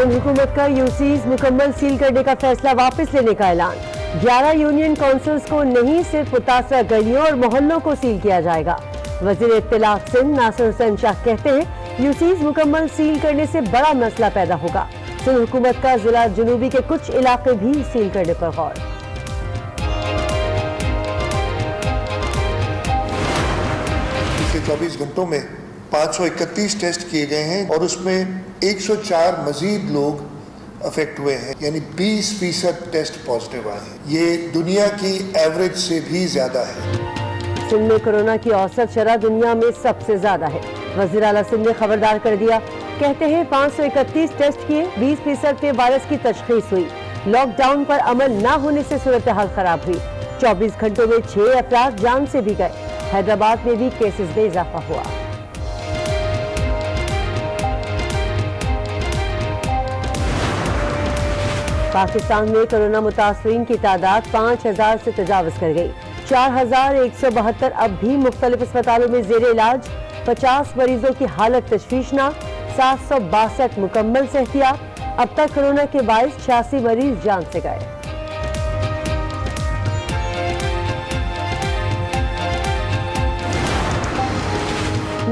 सिंध हुकूमत का यूसीज मुकम्मल सील करने का फैसला वापस लेने का ऐलान। 11 यूनियन काउंसिल्स को नहीं, सिर्फ मुतासरा गलियों और मोहल्लों को सील किया जाएगा। वजीर इत्तलाफ सिंध नासिर हुसैन शाह कहते हैं यूसीज मुकम्मल सील करने से बड़ा मसला पैदा होगा। सिंध हुकूमत का जिला जनूबी के कुछ इलाके भी सील करने पर गौर। पिछले 24 घंटों में 531 टेस्ट किए गए हैं और उसमें 104 मजीद लोग अफेक्ट हुए हैं, यानी 20% टेस्ट पॉजिटिव आए हैं। ये दुनिया की एवरेज से भी ज्यादा है। सिंध में कोरोना की औसत शरह दुनिया में सबसे ज्यादा है। वज़ीर आला सिंध ने खबरदार कर दिया, कहते हैं 531 टेस्ट किए, 20% में वायरस की तशखीस हुई। लॉकडाउन पर अमल न होने से सूरत हाल खराब हुई। 24 घंटों में 6 अफराद जान से भी गए। हैदराबाद में भी केसेस में इजाफा हुआ। पाकिस्तान में कोरोना मुतासरीन की तादाद 5000 से तजावज कर गई। 4172 अब भी मुख्तलिफ अस्पतालों में जेर इलाज। 50 मरीजों की हालत तशवीशनाक। 762 मुकम्मल सेहतियाब। अब तक कोरोना के 86 मरीज जान से गए।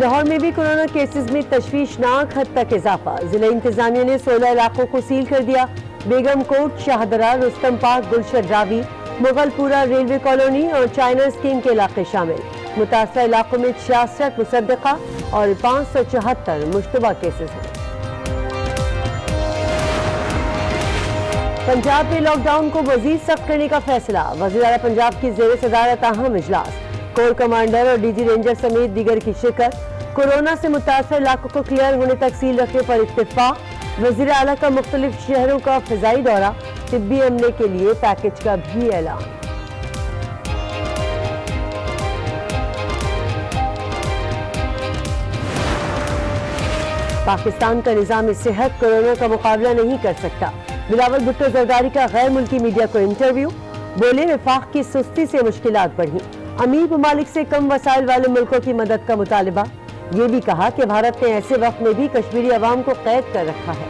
लाहौर में भी कोरोना केसेस में तशवीशनाक हद तक इजाफा। जिला इंतजामिया ने 16 इलाकों को सील कर दिया। बेगम कोट, शाहदरा, रुस्तम पार्क, गुलशन रावी, मुगलपुरा रेलवे कॉलोनी और चाइना स्कीम के इलाके शामिल। मुतासरा इलाकों में 66 मुसद्दका और 574 मुश्तबा केसेस हैं। पंजाब में लॉकडाउन को मजीद सख्त करने का फैसला। वज़ीर आला पंजाब की ज़ेर सदारत अहम इजलास। कोर कमांडर और डीजी रेंजर समेत दीगर की शिरकत। कोरोना से मुतासर इलाकों को क्लियर होने तक सील रखने पर इत्तेफाक। वज़ीर आला का मुख्तलिफ शहरों का फ़िज़ाई दौरा। तिब्बी अमले के लिए पैकेज का भी ऐलान। पाकिस्तान का निज़ाम सेहत कोरोना का मुकाबला नहीं कर सकता। बिलावल भुट्टो जरदारी का गैर मुल्की मीडिया को इंटरव्यू। बोले, वफाक की सुस्ती से मुश्किलात बढ़ी। अमीर ममालिक से कम वसाइल वाले मुल्कों की मदद का मुतालिबा। ये भी कहा कि भारत ने ऐसे वक्त में भी कश्मीरी अवाम को कैद कर रखा है।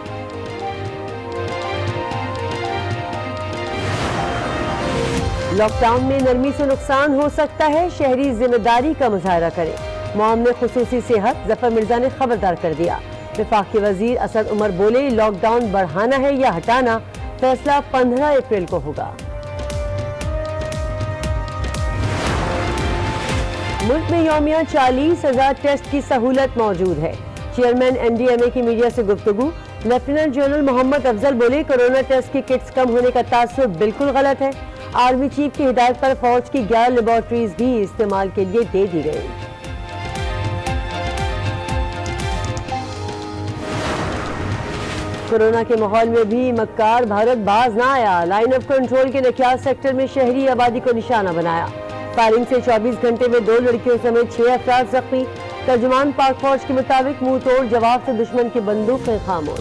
लॉकडाउन में नरमी से नुकसान हो सकता है, शहरी जिम्मेदारी का मुजाहरा करें। मामले खुसूसी सेहत जफर मिर्जा ने खबरदार कर दिया। वफाकी वजीर असद उमर बोले, लॉकडाउन बढ़ाना है या हटाना, फैसला 15 अप्रैल को होगा। मुल्क में यौमिया 40,000 टेस्ट की सहूलत मौजूद है। चेयरमैन NDMA की मीडिया से गुफ्तगू। लेफ्टिनेंट जनरल मोहम्मद अफजल बोले, कोरोना टेस्ट की किट्स कम होने का तासुर बिल्कुल गलत है। आर्मी चीफ की हिदायत पर फौज की 11 लेबोरेटरीज भी इस्तेमाल के लिए दे दी गई। कोरोना के माहौल में भी मक्कार भारत बाज ना आया। लाइन ऑफ कंट्रोल के नकियाल सेक्टर में शहरी आबादी को निशाना बनाया। फायरिंग से 24 घंटे में 2 लड़कियों समेत 6 अफराद जख्मी। तर्जुमान पाक फौज के मुताबिक मुंह तोड़ जवाब से दुश्मन की बंदूकें खामोश।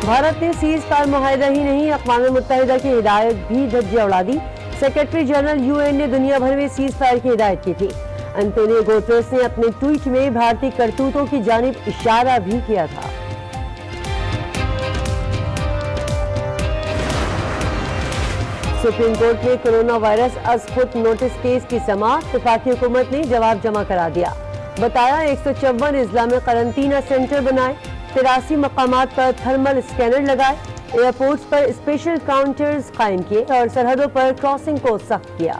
भारत ने सीज फायर मुआहिदा ही नहीं, अक़वाम मुत्तहिदा की हिदायत भी धज्जियां उड़ा दी। सेक्रेटरी जनरल UN ने दुनिया भर में सीज फायर की हिदायत की थी। अंतोनियो गुतेरेस ने अपने ट्वीट में भारतीय करतूतों की जानिब इशारा भी किया था। सुप्रीम कोर्ट ने कोरोना वायरस अज़ नोटिस केस की समाअत। वफाकी हुकूमत ने जवाब जमा करा दिया। बताया 154 अजला में करंतना सेंटर बनाए, 83 मकामात पर थर्मल स्कैनर लगाए, एयरपोर्ट्स पर स्पेशल काउंटर्स कायम किए और सरहदों पर क्रॉसिंग को सख्त किया।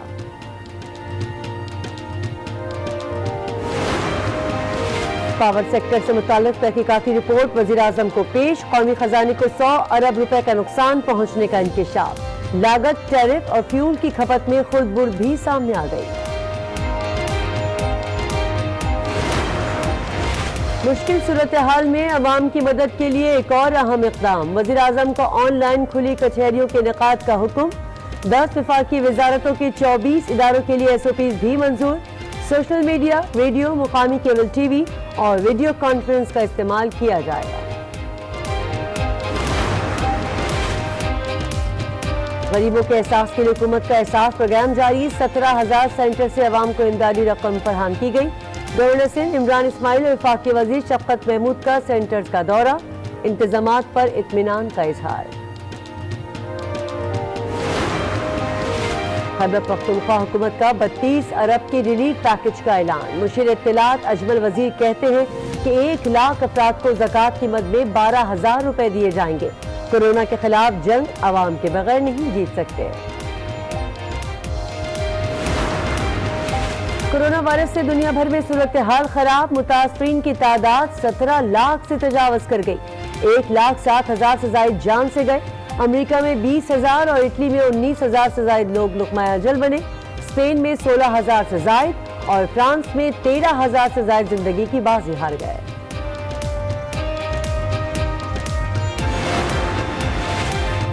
पावर सेक्टर से मुताल्लिक तहकीकाती रिपोर्ट वज़ीर आज़म को पेश। कौमी खजाने को 100 अरब रुपए का नुकसान पहुंचने का इंकिशाफ। लागत, टैरिफ और फ्यूल की खपत में खुर्द-बुर्द भी सामने आ गई। मुश्किल सूरत हाल में अवाम की मदद के लिए एक और अहम इक़दाम। वज़ीर आज़म का ऑनलाइन खुली कचहरियों के इनेकाद का हुक्म। 10 वफाकी वजारतों के 24 इदारों के लिए SOPs भी मंजूर। सोशल मीडिया, रेडियो, मुकामी केबल TV और वीडियो कॉन्फ्रेंस का इस्तेमाल किया जाएगा। गरीबों के एहसास के लिए हुकूमत का एहसास प्रोग्राम जारी। 17,000 सेंटर से अवाम को इमदादी रकम फरहम की गई। गवर्नर सिंध इमरान इस्माइल और वफाकी वजीर शफकत महमूद का सेंटर्स का दौरा, इंतजामात पर इत्मीनान का इजहार। खैबर पख्तूनख्वा हुकूमत का 32 अरब की रिलीफ पैकेज का ऐलान। मुशीर इत्तलात अजमल वजीर कहते हैं कि 1 लाख अफराद को ज़कात की मद में 12,000 रुपए दिए जाएंगे। कोरोना के खिलाफ जंग अवाम के बगैर नहीं जीत सकते। कोरोना वायरस से दुनिया भर में सूरत हाल खराब, मुतासरीन की तादाद 17 लाख से तजावज कर गई। 1,07,000 से जायद जान से गए। अमेरिका में 20,000 और इटली में 19,000 से जायद लोग लुकमाया जल बने। स्पेन में 16,000 से जायद और फ्रांस में 13,000 से जायद जिंदगी की बाजी हार गए।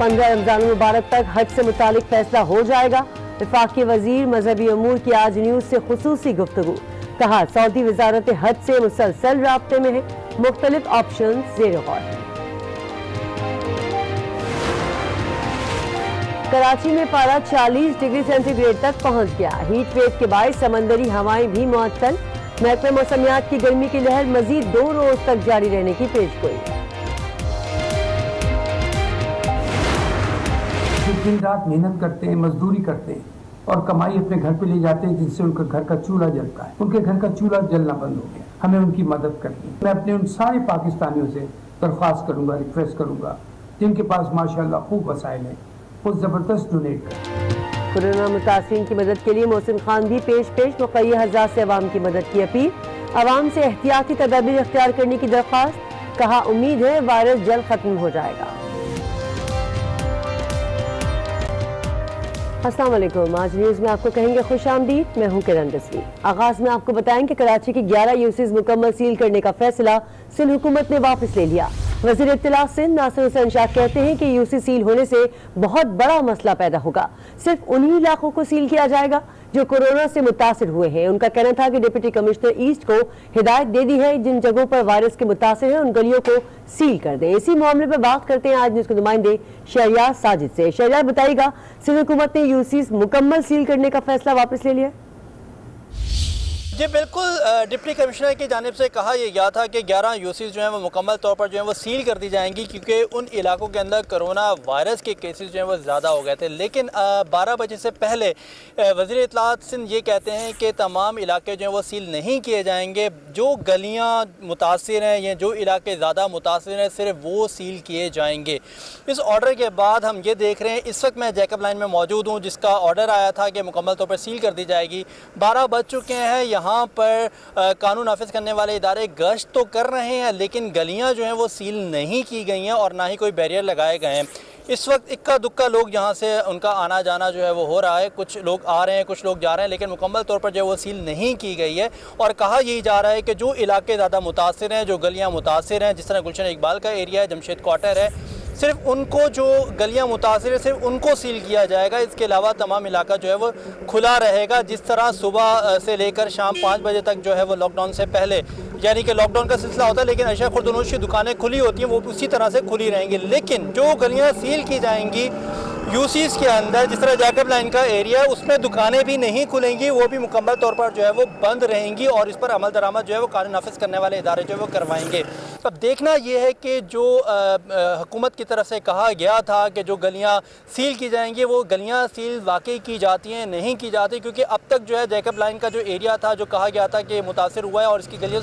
पंद्रह रमजान मुबारक तक हज से मुतालिक फैसला हो जाएगा। वफाकी वजीर मजहबी अमूर की आज न्यूज से खुसूसी गुफ्तगू। कहा, सऊदी वजारत हज से मुसलसल राब्ते में है, मुख्तलिफ ऑप्शन ज़ेर गौर है। कराची में पारा 40 डिग्री सेंटीग्रेड तक पहुंच गया। हीट वेव के बायस समंदरी हवाएं भी मुअत्तल। महकमा मौसमियात की गर्मी की लहर मजीद 2 रोज तक जारी रहने की पेशगोई। दिन रात मेहनत करते हैं, मजदूरी करते हैं और कमाई अपने घर पे ले जाते हैं, जिससे उनका घर का चूल्हा जलता है। उनके घर का चूल्हा जलना बंद हो गया। हमें उनकी मदद करनी है। मैं अपने उन सारे पाकिस्तानियों से दरख्वास्त करूंगा, रिक्वेस्ट करूंगा, जिनके पास माशाअल्लाह खूब वसाइल है, वो जबरदस्त डोनेट करें। कोरोना मुतासरीन की मदद के लिए मोहसिन खान भी पेश मुक़य्या हज़ार से अवाम की मदद की अपील। अवाम से एहतियाती तदाबीर इख्तियार करने की दरख्वास्त। कहा, उम्मीद है वायरस जल्द खत्म हो जाएगा। अस्सलाम वालेकुम। आज न्यूज़ में आपको कहेंगे खुश आमदीद। मैं हूं किरण रजवी। आगाज में आपको बताएं कि कराची की 11 यूसीज मुकम्मल सील करने का फैसला सिंध हुकूमत ने वापस ले लिया। वज़ीर इत्तलात सिंध नासिर हुसैन शाह कहते हैं कि यूसी सील होने से बहुत बड़ा मसला पैदा होगा। सिर्फ उन्हीं इलाकों को सील किया जाएगा जो कोरोना से मुतासिर हुए हैं। उनका कहना था कि डिप्टी कमिश्नर ईस्ट को हिदायत दे दी है, जिन जगहों पर वायरस के मुतासिर हैं उन गलियों को सील कर दें। इसी मामले पर बात करते हैं आज न्यूज़ के नुमाइंदे शहरियार साजिद से। शहरियार, बताइएगा, सिंध हुकूमत ने यूसीज मुकम्मल सील करने का फैसला वापस ले लिया? जी बिल्कुल, डिप्टी कमिश्नर की जानिब से कहा यह गया था कि 11 यूसीज जो हैं वो मुकम्मल तौर पर जो है वो सील कर दी जाएंगी, क्योंकि उन इलाकों के अंदर कोरोना वायरस के केसेस जो हैं वो ज़्यादा हो गए थे। लेकिन 12 बजे से पहले वज़ीर इत्तलात सिंध ये कहते हैं कि तमाम इलाके जो हैं वो सील नहीं किए जाएंगे। जो गलियाँ मुतासिर हैं या जो इलाके ज़्यादा मुतासिर हैं सिर्फ वो सील किए जाएंगे। इस ऑर्डर के बाद हम ये देख रहे हैं, इस वक्त मैं जैकब लाइन में मौजूद हूँ, जिसका ऑर्डर आया था कि मुकम्मल तौर पर सील कर दी जाएगी। 12 बज चुके हैं। यहाँ पर कानून नाफिज करने वाले इदारे गश्त तो कर रहे हैं, लेकिन गलियां जो हैं वो सील नहीं की गई हैं और ना ही कोई बैरियर लगाए गए हैं। इस वक्त इक्का दुक्का लोग यहाँ से उनका आना जाना जो है वो हो रहा है। कुछ लोग आ रहे हैं, कुछ लोग जा रहे हैं, लेकिन मुकम्मल तौर पर जो है वो सील नहीं की गई है। और कहा यही जा रहा है कि जो इलाके ज़्यादा मुतासिर हैं, जो गलियाँ मुतासिर हैं, जिस तरह गुलशन इकबाल का एरिया है, जमशेद क्वार्टर है, सिर्फ उनको जो गलियां मुतासिर है सिर्फ उनको सील किया जाएगा। इसके अलावा तमाम इलाका जो है वो खुला रहेगा। जिस तरह सुबह से लेकर शाम 5 बजे तक जो है वो लॉकडाउन से पहले, यानी कि लॉकडाउन का सिलसिला होता है, लेकिन अशरफ खुर्दनोश की दुकानें खुली होती हैं, वो उसी तरह से खुली रहेंगी। लेकिन जो गलियाँ सील की जाएंगी यूसीज के अंदर, जिस तरह जैकब लाइन का एरिया है, उसमें दुकानें भी नहीं खुलेंगी, वो भी मुकम्मल तौर पर जो है वो बंद रहेंगी और इस पर अमल दरामद जो है वो कानून नाफिज करने वाले इदारे जो है वो करवाएंगे। अब देखना ये है कि जो हुकूमत की तरफ से कहा गया था कि जो गलियां सील की जाएंगी, वो गलियां सील वाकई की जाती हैं, नहीं की जाती, क्योंकि अब तक जो है जैकब लाइन का जो एरिया था, जो कहा गया था कि मुतासिर हुआ है और इसकी गलियाँ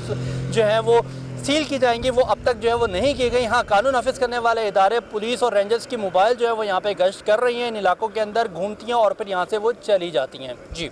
जो है वो सील की जाएंगी, वो अब तक जो है वो नहीं की गई। हाँ, कानून नाफिज करने वाले इदारे, पुलिस और रेंजर्स की मोबाइल जो है वो यहाँ पे गश्त कर रही हैं, इन इलाकों के अंदर घूमती हैं और फिर यहाँ से वो चली जाती हैं। जी,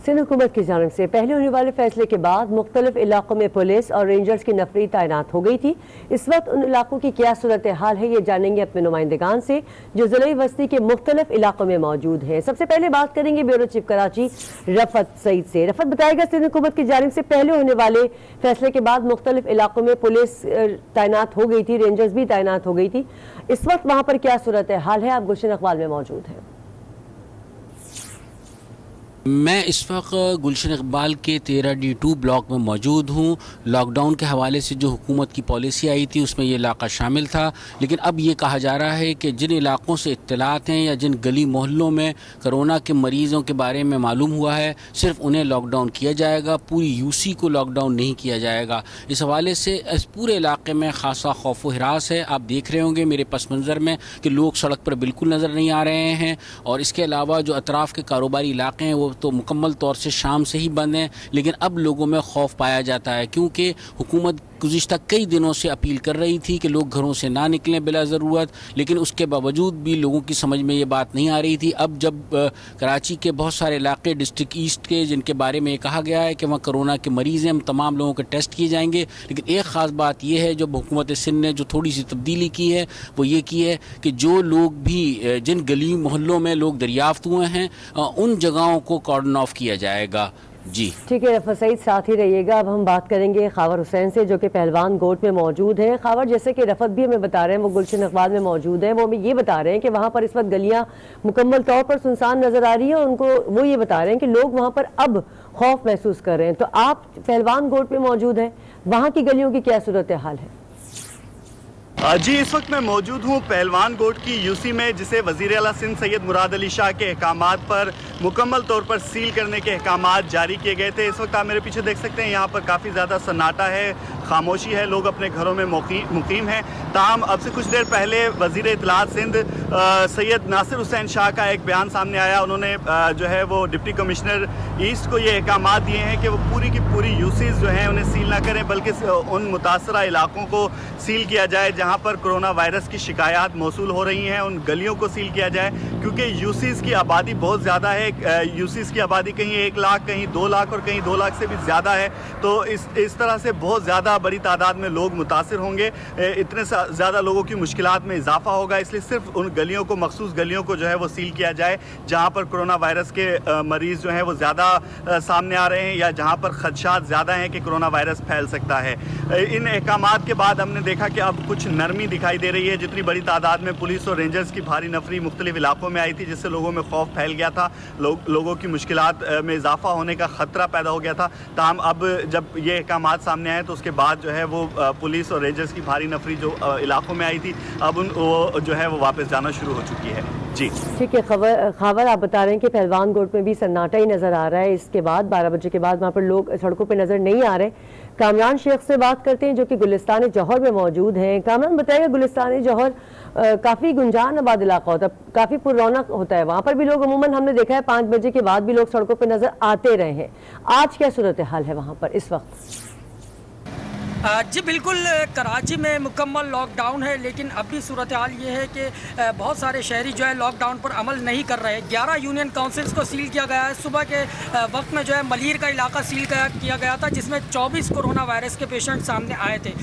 सिंध हुकूमत की जानिब से पहले होने वाले फैसले के बाद मुख्तलिफ इलाकों में पुलिस और रेंजर्स की नफरी तैनात हो गई थी। इस वक्त उन इलाकों की क्या सूरत हाल है, ये जानेंगे अपने नुमाइंदगान से जो ज़िले बस्ती के मुख्तलिफ इलाकों में मौजूद हैं। सबसे पहले बात करेंगे ब्यूरो चीफ कराची रफत सईद से। रफत, बताएगा, सिंध हुकूमत की जानिब से पहले होने वाले फैसले के बाद मुख्तलिफ इलाकों में पुलिस तैनात हो गई थी, रेंजर्स भी तैनात हो गई थी। इस वक्त वहाँ पर क्या सूरत हाल है? आप गुलशन इकबाल में मौजूद हैं। मैं इस वक्त गुलशन इकबाल के 13D2 ब्लॉक में मौजूद हूँ। लॉकडाउन के हवाले से जो हुकूमत की पॉलिसी आई थी उसमें ये इलाका शामिल था, लेकिन अब ये कहा जा रहा है कि जिन इलाकों से इत्तलात हैं या जिन गली मोहल्लों में कोरोना के मरीज़ों के बारे में मालूम हुआ है सिर्फ उन्हें लॉकडाउन किया जाएगा, पूरी यूसी को लॉकडाउन नहीं किया जाएगा। इस हवाले से इस पूरे इलाके में खासा खौफ व हिरास है। आप देख रहे होंगे मेरे पस मंज़र में कि लोग सड़क पर बिल्कुल नज़र नहीं आ रहे हैं, और इसके अलावा जो अतराफ़ के कारोबारी इलाके हैं वो तो मुकम्मल तौर से शाम से ही बंद हैं। लेकिन अब लोगों में खौफ पाया जाता है क्योंकि हुकूमत गुज़िश्ता कई दिनों से अपील कर रही थी कि लोग घरों से ना निकलें बिला ज़रूरत, लेकिन उसके बावजूद भी लोगों की समझ में ये बात नहीं आ रही थी। अब जब कराची के बहुत सारे इलाके डिस्ट्रिक्ट ईस्ट के जिनके बारे में ये कहा गया है कि वहाँ कोरोना के मरीज़ हैं, तमाम लोगों के टेस्ट किए जाएंगे, लेकिन एक ख़ास बात यह है जो हुकूमत सिंध ने जो थोड़ी सी तब्दीली की है वो ये की है कि जो लोग भी जिन गली मोहल्लों में लोग दरियाफ्त हुए हैं उन जगहों को कॉर्डन ऑफ किया जाएगा। जी ठीक है रफ़ा सईद, साथ ही रहिएगा। अब हम बात करेंगे खावर हुसैन से जो कि पहलवान गोट में मौजूद हैं। खावर, जैसे कि रफ़त भी हमें बता रहे हैं वो गुलशन इकबाल में मौजूद हैं, वो हमें ये बता रहे हैं कि वहाँ पर इस वक्त गलियाँ मुकम्मल तौर पर सुनसान नज़र आ रही है, और उनको वो ये बता रहे हैं कि लोग वहाँ पर अब खौफ महसूस कर रहे हैं। तो आप पहलवान गोट में मौजूद हैं, वहाँ की गलियों की क्या सूरत हाल है? जी, इस वक्त मैं मौजूद हूँ पहलवान गोट की यूसी में, जिसे वज़ीर आला सिंध सैयद मुराद अली शाह के अहकामात पर मुकम्मल तौर पर सील करने के अहकामात जारी किए गए थे। इस वक्त आप मेरे पीछे देख सकते हैं यहाँ पर काफ़ी ज़्यादा सन्नाटा है, खामोशी है, लोग अपने घरों में मुकीम हैं। ताहम अब से कुछ देर पहले वज़ीर इत्तलात सिंध सैयद नासिर हुसैन शाह का एक बयान सामने आया। उन्होंने जो है वो डिप्टी कमिश्नर ईस्ट को ये अहकामात दिए हैं कि वो पूरी की पूरी यूसीज़ जो हैं उन्हें सील ना करें, बल्कि उन मुतासरा इलाकों को सील किया जाए जहाँ पर कोरोना वायरस की शिकायत मौसूल हो रही हैं, उन गलियों को सील किया जाए, क्योंकि यूसीज़ की आबादी बहुत ज़्यादा है। यूसीज़ की आबादी कहीं 1 लाख, कहीं 2 लाख और कहीं 2 लाख से भी ज़्यादा है। तो इस तरह से बहुत ज़्यादा बड़ी तादाद में लोग मुतासिर होंगे, इतने ज़्यादा लोगों की मुश्किलात में इजाफा होगा। इसलिए सिर्फ उन गलियों को, मखसूस गलियों को जो है वो सील किया जाए जहाँ पर कोरोना वायरस के मरीज़ जो हैं वो ज़्यादा सामने आ रहे हैं, या जहाँ पर खदशात ज़्यादा हैं कि कोरोना वायरस फैल सकता है। इन अहकामात के बाद हमने देखा कि अब कुछ नरमी दिखाई दे रही है। जितनी बड़ी तादाद में पुलिस और रेंजर्स की भारी नफरी मुख्तलिफ इलाकों में आई थी, जिससे लोगों में खौफ फैल गया था, लोगों की मुश्किलात में इजाफा होने का ख़तरा पैदा हो गया था। ताहम अब जब ये अहकामात सामने आए तो उसके बाद जो है वो पुलिस और रेंजर्स की भारी नफरी जो इलाकों में आई थी, अब वो जो है वो वापस जाना शुरू हो चुकी है। जी ठीक है खबर आप बता रहे हैं कि पहलवान गोट में भी सन्नाटा ही नज़र आ रहा है। इसके बाद 12 बजे के बाद वहाँ पर लोग सड़कों पर नज़र नहीं आ रहे। कामरान शेख से बात करते हैं जो कि गुलिस्तान जौहर में मौजूद हैं। कामरान, बताइएगा, गुलिस्तान जौहर काफ़ी गुंजान आबाद इलाका होता है, काफ़ी पुररौनक होता है, वहाँ पर भी लोग अमूमन हमने देखा है 5 बजे के बाद भी लोग सड़कों पर नज़र आते रहे हैं। आज क्या सूरत हाल है वहाँ पर इस वक्त? जी बिल्कुल, कराची में मुकम्मल लॉकडाउन है, लेकिन अब भी सूरत हाल ये है कि बहुत सारे शहरी जो है लॉकडाउन पर अमल नहीं कर रहे। 11 यूनियन काउंसिल्स को सील किया गया है। सुबह के वक्त में जो है मलीर का इलाका सील किया गया था, जिसमें 24 कोरोना वायरस के पेशेंट सामने आए थे।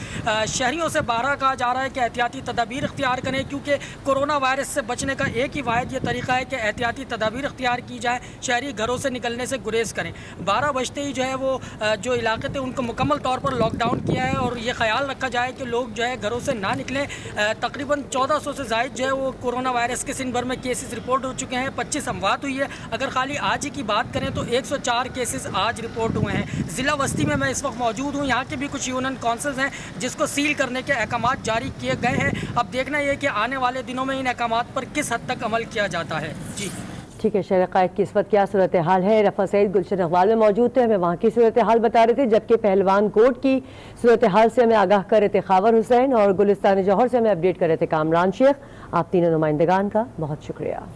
शहरियों से 12 कहा जा रहा है कि एहतियाती तदाबीर इख्तियार करें, क्योंकि कोरोना वायरस से बचने का एक ही वाहिद ये तरीका है कि एहतियाती तदाबीर इख्तियार की जाए, शहरी घरों से निकलने से गुरेज करें। 12 बजते ही जो है वो जो इलाके थे उनको मुकम्मल तौर पर लॉकडाउन किया है, और ये ख्याल रखा जाए कि लोग जो है घरों से ना निकलें। तकरीबन 1400 से ज़ायद जो है वो कोरोना वायरस के सिंध भर में केसेस रिपोर्ट हो चुके हैं, 25 अमवात हुई है। अगर खाली आज ही की बात करें तो 104 केसेस आज रिपोर्ट हुए हैं। ज़िला वस्ती में मैं इस वक्त मौजूद हूँ, यहाँ के भी कुछ यूनियन काउंसिल्स हैं जिसको सील करने के अहकामात जारी किए गए हैं। अब देखना यह कि आने वाले दिनों में इन अहकामात पर किस हद तक अमल किया जाता है। जी ठीक है, शहर कायद की इस वक्त क्या सूरत हाल है? रफ़ा सईद गुलशन इकबाल में मौजूद थे, हमें वहाँ की सूरत हाल बता रहे थे, जबकि पहलवान कोट की सूरत हाल से हमें आगाह कर रहे थे खावर हुसैन, और गुलिस्तान जौहर से हमें अपडेट कर रहे थे कामरान शेख। आप तीनों नुमाइंदगान का बहुत शुक्रिया।